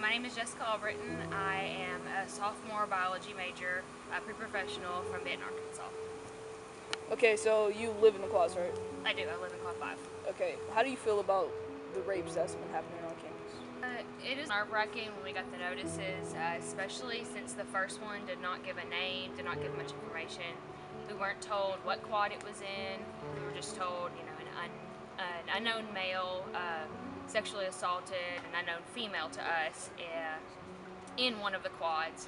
My name is Jessica Albritton. I am a sophomore biology major, pre-professional from Benton, Arkansas. Okay, so you live in the quads, right? I do. I live in Quad 5. Okay, how do you feel about the rapes that's been happening on campus? It is nerve-wracking when we got the notices, especially since the first one did not give a name, did not give much information. We weren't told what quad it was in. We were just told, an unknown male sexually assaulted an unknown female to us in one of the quads.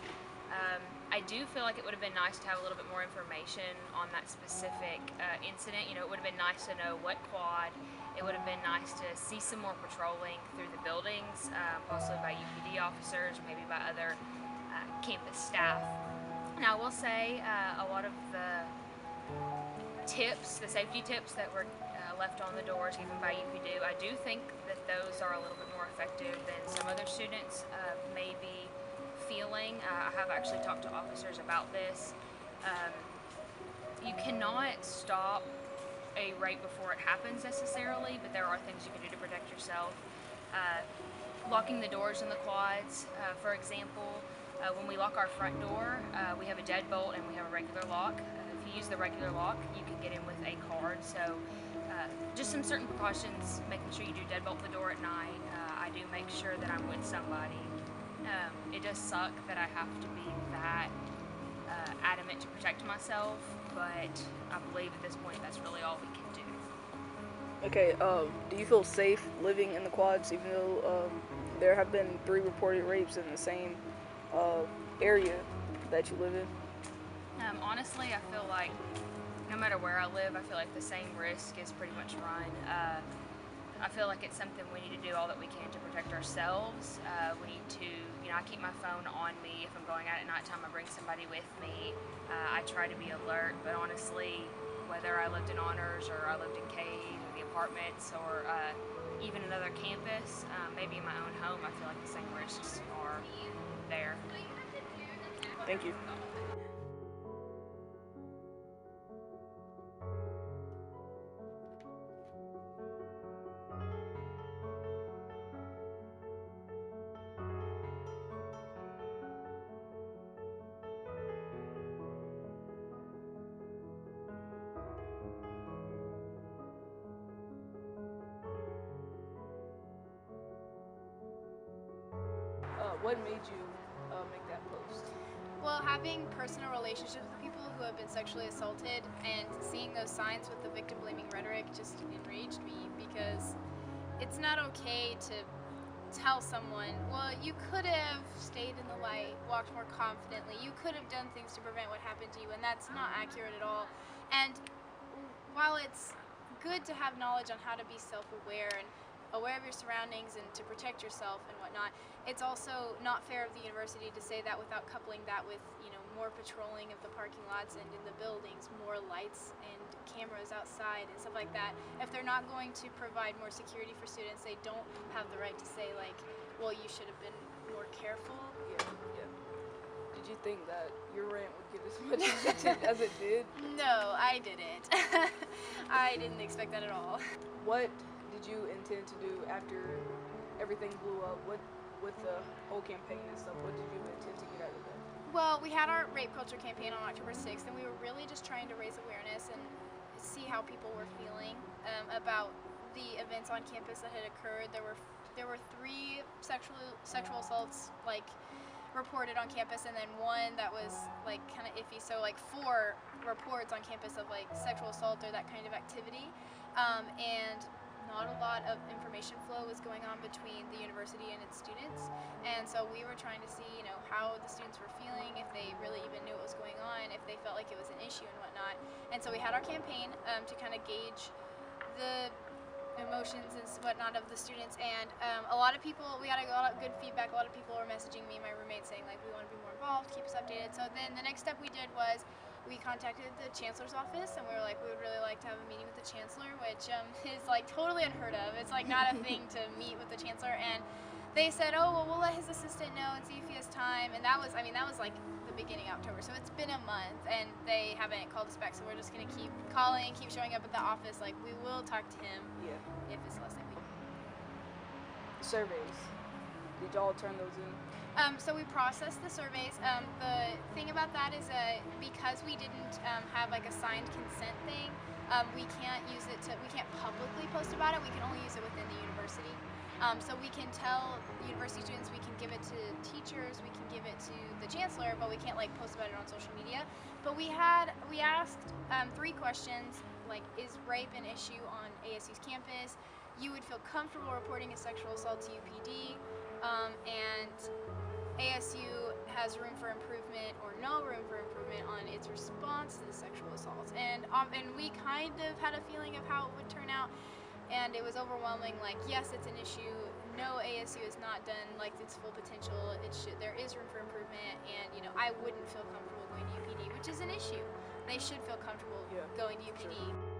I do feel like it would have been nice to have a little bit more information on that specific incident. It would have been nice to know what quad. It would have been nice to see some more patrolling through the buildings, possibly by UPD officers, maybe by other campus staff. Now, I will say a lot of the tips, the safety tips that were left on the doors given by UPD, I do think that those are a little bit more effective than some other students may be feeling. I have actually talked to officers about this. You cannot stop a rape before it happens necessarily, but there are things you can do to protect yourself. Locking the doors in the quads, for example, when we lock our front door, we have a deadbolt and we have a regular lock. If you use the regular lock, you can get in with a card. So just some certain precautions, making sure you do deadbolt the door at night. I do make sure that I'm with somebody. It does suck that I have to be that adamant to protect myself, but I believe at this point that's really all we can do. Okay, do you feel safe living in the quads even though there have been 3 reported rapes in the same area that you live in? Honestly, I feel like no matter where I live, I feel like the same risk is pretty much run. I feel like it's something we need to do all that we can to protect ourselves. We need to, I keep my phone on me. If I'm going out at nighttime, I bring somebody with me. I try to be alert, but honestly, whether I lived in Honors or I lived in Cade or the apartments or even another campus, maybe in my own home, I feel like the same risks are there. Thank you. What made you make that post? Well, having personal relationships with people who have been sexually assaulted and seeing those signs with the victim blaming rhetoric just enraged me, because it's not okay to tell someone, well, you could have stayed in the light, walked more confidently, you could have done things to prevent what happened to you, and that's not accurate at all. And while it's good to have knowledge on how to be self-aware and aware of your surroundings and to protect yourself and whatnot, it's also not fair of the university to say that without coupling that with, more patrolling of the parking lots and in the buildings, more lights and cameras outside and stuff like that. If they're not going to provide more security for students, they don't have the right to say, like, well, you should have been more careful. Yeah. Did you think that your rant would get as much attention as it did? No, I didn't. I didn't expect that at all. What did you intend to do after everything blew up? What, with the whole campaign and stuff, what did you intend to get out of that? Well, we had our rape culture campaign on October 6th, and we were really just trying to raise awareness and see how people were feeling about the events on campus that had occurred. There were 3 sexual assaults reported on campus, and then 1 that was kind of iffy. So 4 reports on campus of sexual assault or that kind of activity, and not a lot of information flow was going on between the university and its students. And so we were trying to see, how the students were feeling, if they really even knew what was going on, if they felt like it was an issue and whatnot. And so we had our campaign to kind of gauge the emotions and whatnot of the students, and a lot of people, we had a lot of good feedback. A lot of people were messaging me and my roommate saying we want to be more involved, keep us updated. So then the next step we did was we contacted the chancellor's office, and we were we would really like to have a meeting with the chancellor, which is totally unheard of. It's not a thing to meet with the chancellor. And they said, oh, well, we'll let his assistant know and see if he has time. And that was the beginning of October, so it's been a month and they haven't called us back. So we're just gonna keep calling, keep showing up at the office. We will talk to him if it's the last thing we do. Surveys. did y'all turn those in? So we processed the surveys. The thing about that is because we didn't have like a signed consent thing, we can't use it we can't publicly post about it. We can only use it within the university. So we can tell university students, we can give it to teachers, we can give it to the chancellor, but we can't like post about it on social media. But we asked 3 questions, like, is rape an issue on ASU's campus? You would feel comfortable reporting a sexual assault to UPD, and ASU has room for improvement or no room for improvement on its response to the sexual assaults. And we kind of had a feeling of how it would turn out, and it was overwhelming. Like, yes, it's an issue. No, ASU has not done like its full potential. There is room for improvement, and I wouldn't feel comfortable going to UPD, which is an issue. They should feel comfortable Yeah, going to UPD. sure.